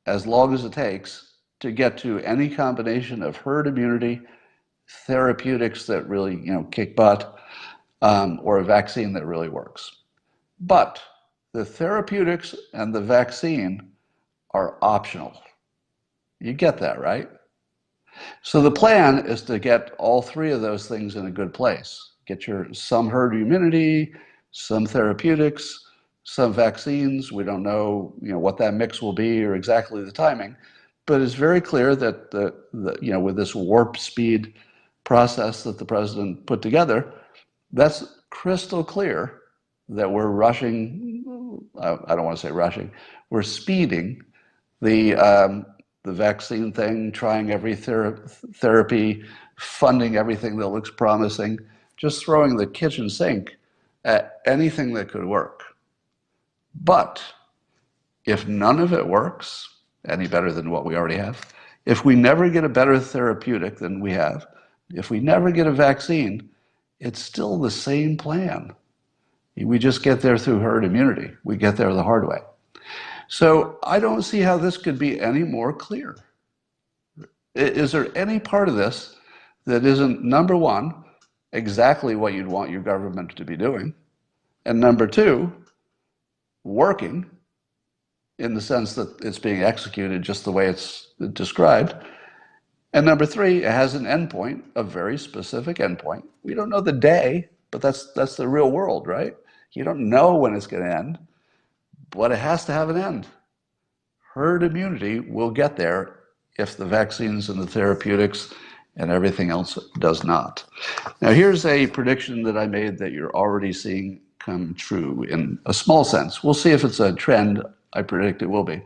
as long as it takes to get to any combination of herd immunity, therapeutics that really kick butt, or a vaccine that really works. But the therapeutics and the vaccine are optional. You get that, right? So the plan is to get all three of those things in a good place. Get your some herd immunity, some therapeutics, some vaccines. We don't know, what that mix will be or exactly the timing, but it's very clear that with this warp speed process that the president put together, that's crystal clear that we're rushing. I don't want to say rushing. We're speeding the vaccine thing, trying every therapy, funding everything that looks promising, just throwing the kitchen sink at anything that could work. But if none of it works any better than what we already have, if we never get a better therapeutic than we have, if we never get a vaccine, it's still the same plan. We just get there through herd immunity. We get there the hard way. So I don't see how this could be any more clear. Is there any part of this that isn't, number one, exactly what you'd want your government to be doing, and number two, working in the sense that it's being executed just the way it's described, and number three, it has an endpoint, a very specific endpoint. We don't know the day, but that's the real world, right? You don't know when it's going to end, but it has to have an end. Herd immunity will get there if the vaccines and the therapeutics and everything else does not. Now, here's a prediction that I made that you're already seeing come true in a small sense. We'll see if it's a trend. I predict it will be.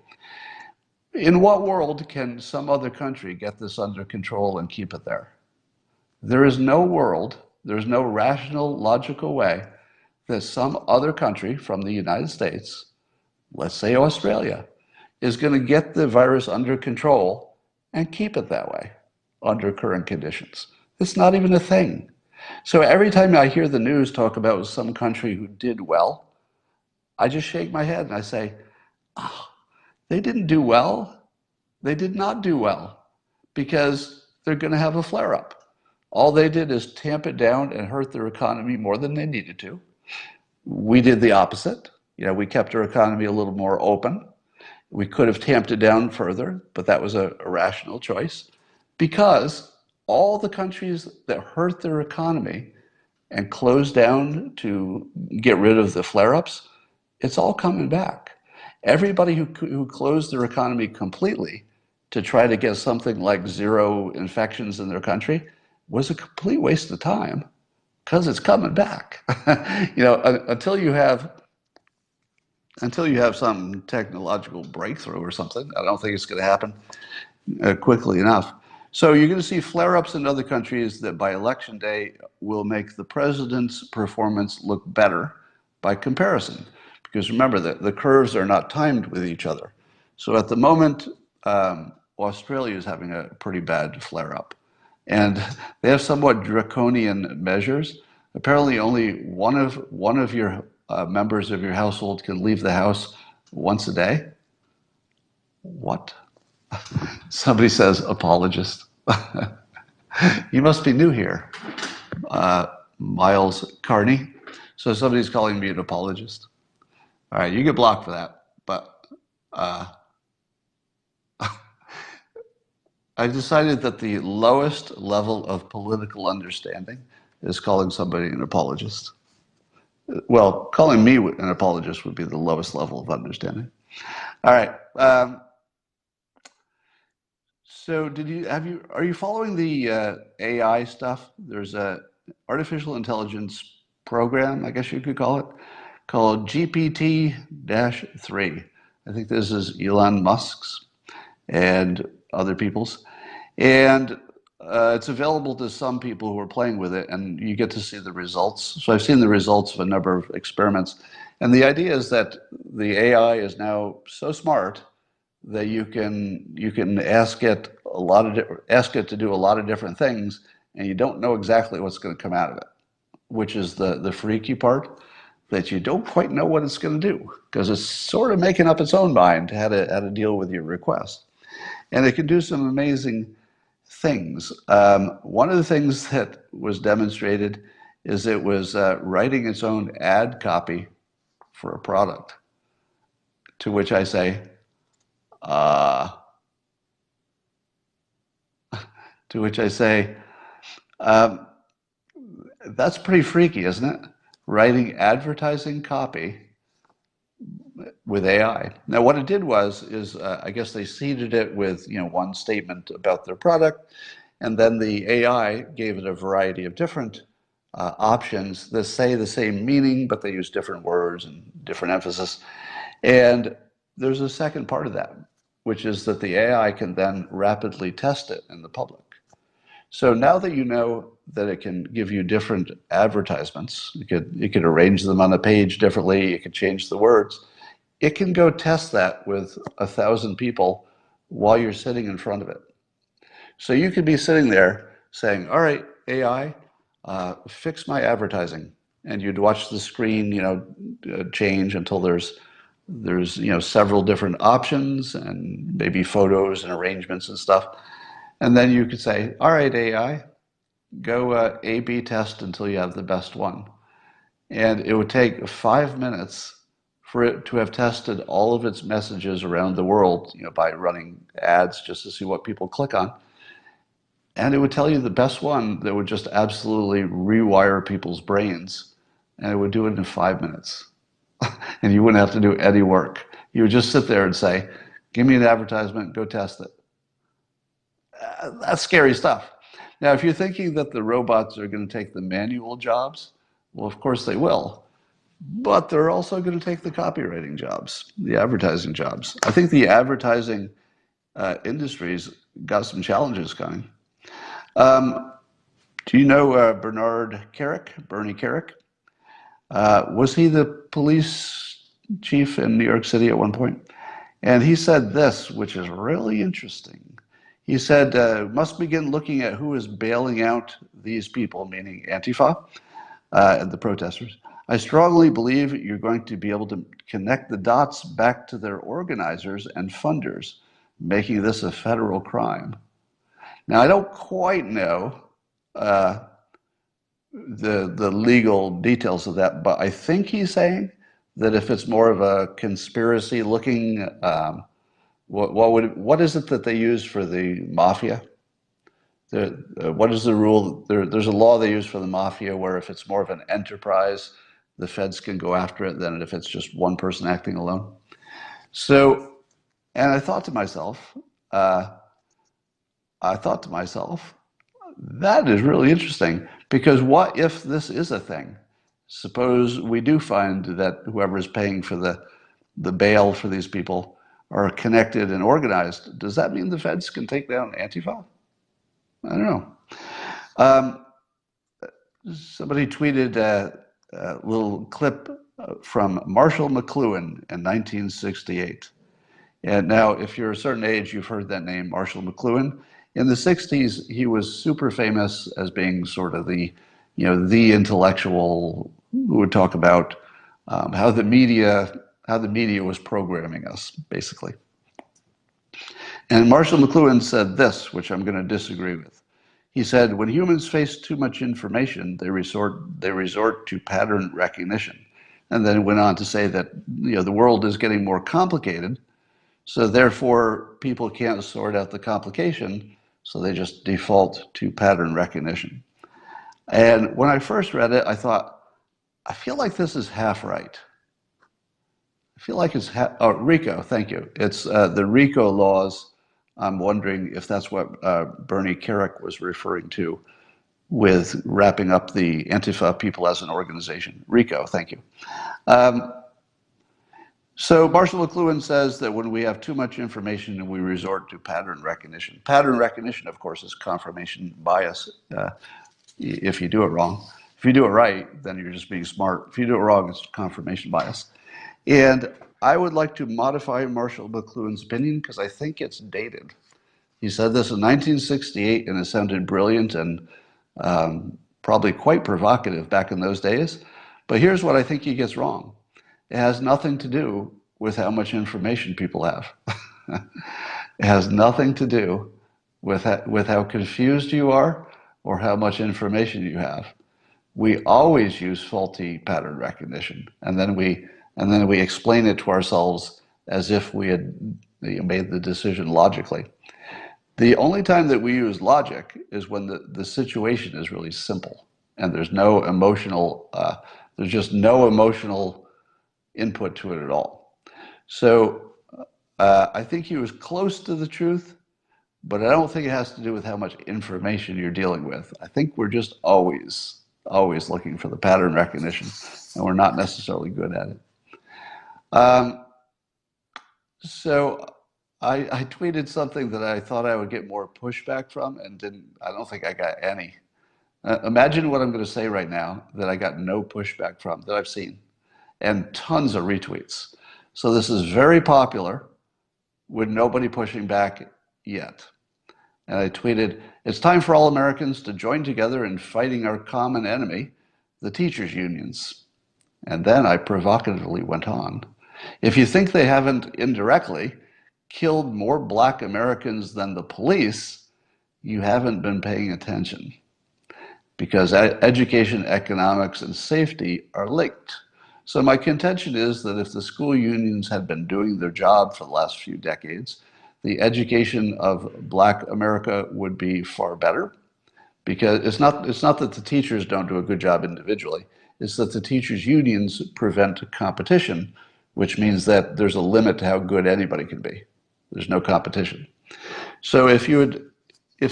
In what world can some other country get this under control and keep it there? There is no world, there's no rational, logical way that some other country from the United States, let's say Australia, is going to get the virus under control and keep it that way under current conditions. It's not even a thing. So every time I hear the news talk about some country who did well, I just shake my head and I say, oh, they didn't do well. They did not do well because they're going to have a flare up. All they did is tamp it down and hurt their economy more than they needed to. We did the opposite. We kept our economy a little more open. We could have tamped it down further, but that was a rational choice because all the countries that hurt their economy and closed down to get rid of the flare-ups, it's all coming back. Everybody who closed their economy completely to try to get something like zero infections in their country was a complete waste of time because it's coming back. Until you have some technological breakthrough or something, I don't think it's going to happen quickly enough. So you're going to see flare-ups in other countries that by election day will make the president's performance look better by comparison. Because remember that the curves are not timed with each other. So at the moment, Australia is having a pretty bad flare-up. And they have somewhat draconian measures. Apparently only one of your members of your household can leave the house once a day. What? Somebody says apologist. You must be new here, Miles Carney. So somebody's calling me an apologist. All right, you get blocked for that. But I decided that the lowest level of political understanding is calling somebody an apologist. Well, calling me an apologist would be the lowest level of understanding. All right. So are you following the AI stuff? There's a artificial intelligence program, I guess you could call it, called GPT-3. I think this is Elon Musk's and other people's. And it's available to some people who are playing with it, and you get to see the results. So I've seen the results of a number of experiments. And the idea is that the AI is now so smart that you can ask it to do a lot of different things, and you don't know exactly what's going to come out of it, which is the freaky part, that you don't quite know what it's going to do because it's sort of making up its own mind how to deal with your request, and it can do some amazing things. One of the things that was demonstrated is it was writing its own ad copy for a product, to which I say, to which I say, That's pretty freaky, isn't it? Writing advertising copy with AI. Now, what it did was, I guess they seeded it with one statement about their product, and then the AI gave it a variety of different options that say the same meaning, but they use different words and different emphasis. And there's a second part of that, which is that the AI can then rapidly test it in the public. So now that you know that it can give you different advertisements, it could arrange them on a page differently, it could change the words, it can go test that with 1,000 people while you're sitting in front of it. So you could be sitting there saying, all right, AI, fix my advertising. And you'd watch the screen, change until there's several different options and maybe photos and arrangements and stuff. And then you could say, all right, AI, go A/B test until you have the best one. And it would take 5 minutes for it to have tested all of its messages around the world, by running ads just to see what people click on. And it would tell you the best one that would just absolutely rewire people's brains. And it would do it in 5 minutes. And you wouldn't have to do any work. You would just sit there and say, give me an advertisement, go test it. That's scary stuff. Now, if you're thinking that the robots are going to take the manual jobs, well, of course they will. But they're also going to take the copywriting jobs, the advertising jobs. I think the advertising industry's got some challenges coming. Do you know Bernard Kerik, Bernie Kerik? Was he the police chief in New York City at one point? And he said this, which is really interesting. He said, must begin looking at who is bailing out these people, meaning Antifa and the protesters. I strongly believe you're going to be able to connect the dots back to their organizers and funders, making this a federal crime. Now, I don't quite know the legal details of that, but I think he's saying that if it's more of a conspiracy looking, what is it that they use for the mafia? What is the rule? There's a law they use for the mafia where if it's more of an enterprise, the feds can go after it than if it's just one person acting alone. So, and I thought to myself, that is really interesting, because what if this is a thing? Suppose we do find that whoever is paying for the bail for these people are connected and organized. Does that mean the feds can take down Antifa? I don't know. Somebody tweeted a little clip from Marshall McLuhan in 1968. And now, if you're a certain age, you've heard that name, Marshall McLuhan. In the 60s, he was super famous as being sort of the intellectual who would talk about how the media was programming us, basically. And Marshall McLuhan said this, which I'm going to disagree with. He said, when humans face too much information, they resort to pattern recognition. And then went on to say that the world is getting more complicated, so therefore people can't sort out the complication, so they just default to pattern recognition. And when I first read it, I thought, I feel like this is half right. I feel like it's RICO, thank you. It's the RICO laws. I'm wondering if that's what Bernie Kerik was referring to with wrapping up the Antifa people as an organization. RICO, thank you. So Marshall McLuhan says that when we have too much information and we resort to pattern recognition. Pattern recognition, of course, is confirmation bias if you do it wrong. If you do it right, then you're just being smart. If you do it wrong, it's confirmation bias. And I would like to modify Marshall McLuhan's opinion because I think it's dated. He said this in 1968, and it sounded brilliant and probably quite provocative back in those days. But here's what I think he gets wrong. It has nothing to do with how much information people have. It has nothing to do with how confused you are or how much information you have. We always use faulty pattern recognition, and then we explain it to ourselves as if we had made the decision logically. The only time that we use logic is when the situation is really simple. and there's just no emotional input to it at all. So I think he was close to the truth, but I don't think it has to do with how much information you're dealing with. I think we're just always looking for the pattern recognition, and we're not necessarily good at it. So I tweeted something that I thought I would get more pushback from, and didn't. I don't think I got any. Imagine what I'm going to say right now that I got no pushback from, that I've seen, and tons of retweets. So this is very popular with nobody pushing back yet. And I tweeted, "It's time for all Americans to join together in fighting our common enemy, the teachers' unions." And then I provocatively went on, "If you think they haven't indirectly killed more Black Americans than the police, you haven't been paying attention. Because education, economics, and safety are linked." So my contention is that if the school unions had been doing their job for the last few decades, the education of Black America would be far better. Because it's not that the teachers don't do a good job individually, it's that the teachers' unions prevent competition, which means that there's a limit to how good anybody can be. There's no competition. So if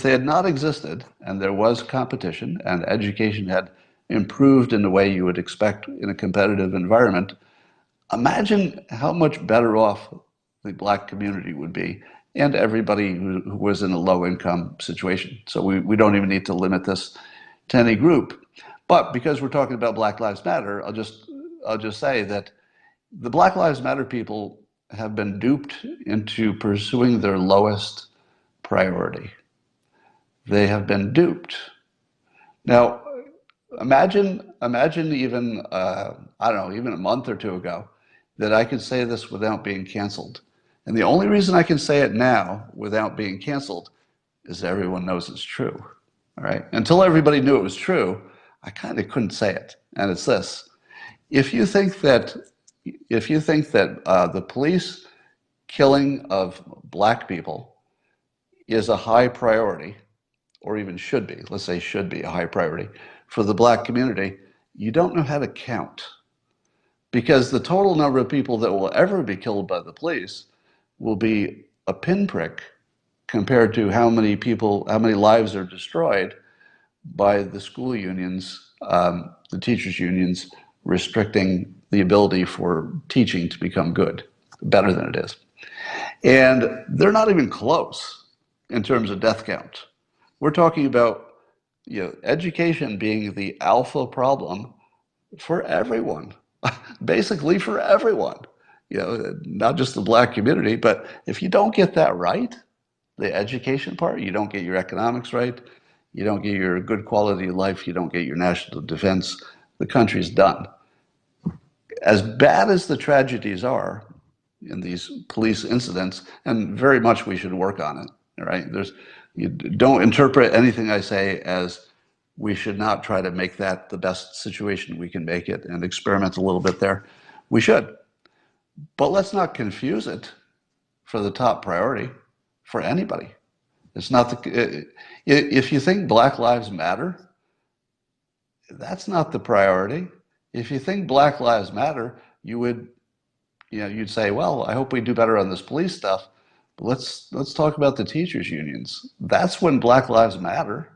they had not existed and there was competition and education had improved in the way you would expect in a competitive environment, imagine how much better off the Black community would be, and everybody who was in a low income situation. So we don't even need to limit this to any group. But because we're talking about Black Lives Matter, I'll just say that the Black Lives Matter people have been duped into pursuing their lowest priority. They have been duped. Now, imagine even, I don't know, even a month or two ago, that I could say this without being canceled. And the only reason I can say it now without being canceled is everyone knows it's true. All right. Until everybody knew it was true, I kind of couldn't say it. And it's this: if you think that the police killing of Black people is a high priority, or even should be, let's say should be a high priority for the Black community, you don't know how to count. Because the total number of people that will ever be killed by the police will be a pinprick compared to how many lives are destroyed by the school unions, the teachers' unions, restricting the ability for teaching to become good, better than it is. And they're not even close in terms of death count. We're talking about education being the alpha problem for everyone, basically for everyone. Not just the Black community, but if you don't get that right, the education part, you don't get your economics right, you don't get your good quality of life, you don't get your national defense, the country's done. As bad as the tragedies are in these police incidents, and very much we should work on it, right? You don't interpret anything I say as we should not try to make that the best situation we can make it and experiment a little bit there. We should. But let's not confuse it for the top priority for anybody. It's not if you think Black Lives Matter, that's not the priority. If you think Black Lives Matter, you'd say, well, I hope we do better on this police stuff. But let's talk about the teachers' unions. That's when Black Lives Matter.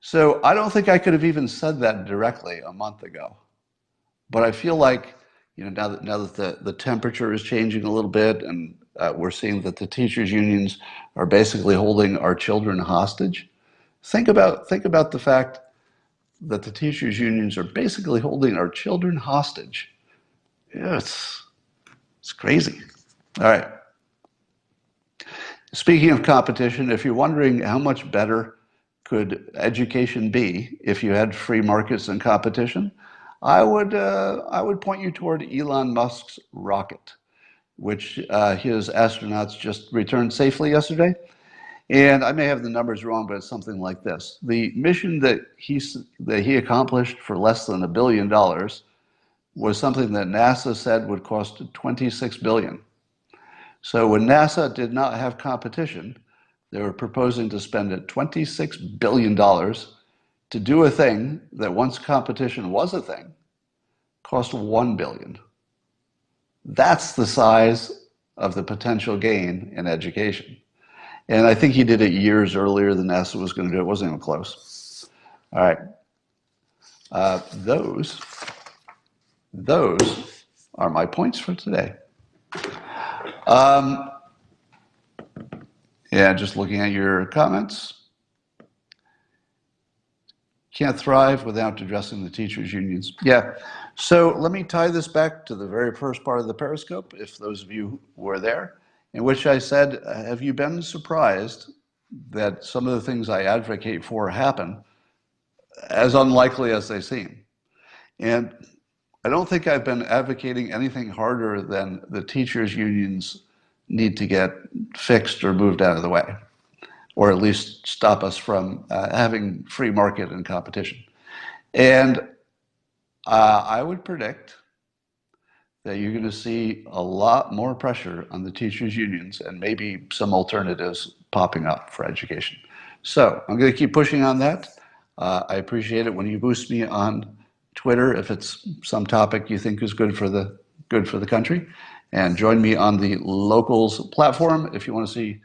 So I don't think I could have even said that directly a month ago. But I feel like, now that the temperature is changing a little bit, and we're seeing that the teachers' unions are basically holding our children hostage. Think about the fact that the teachers' unions are basically holding our children hostage. Yeah, it's crazy. All right. Speaking of competition, if you're wondering how much better could education be if you had free markets and competition, I would point you toward Elon Musk's rocket, which his astronauts just returned safely yesterday. And I may have the numbers wrong, but it's something like this: the mission that he accomplished for less than $1 billion was something that NASA said would cost $26 billion. So when NASA did not have competition, they were proposing to spend $26 billion to do a thing that once competition was a thing cost $1 billion. That's the size of the potential gain in education. And I think he did it years earlier than NASA was going to do it. It wasn't even close. All right. Those are my points for today. Yeah, just looking at your comments. Can't thrive without addressing the teachers' unions. Yeah. So let me tie this back to the very first part of the Periscope, if those of you were there, in which I said, have you been surprised that some of the things I advocate for happen, as unlikely as they seem? And I don't think I've been advocating anything harder than the teachers' unions need to get fixed or moved out of the way, or at least stop us from having free market and competition. And I would predict that you're going to see a lot more pressure on the teachers' unions and maybe some alternatives popping up for education. So I'm going to keep pushing on that. I appreciate it when you boost me on Twitter if it's some topic you think is good for the country. And join me on the Locals platform if you want to see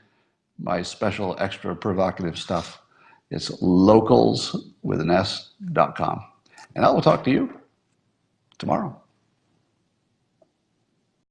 my special extra provocative stuff. It's locals with an S.com. And I will talk to you tomorrow.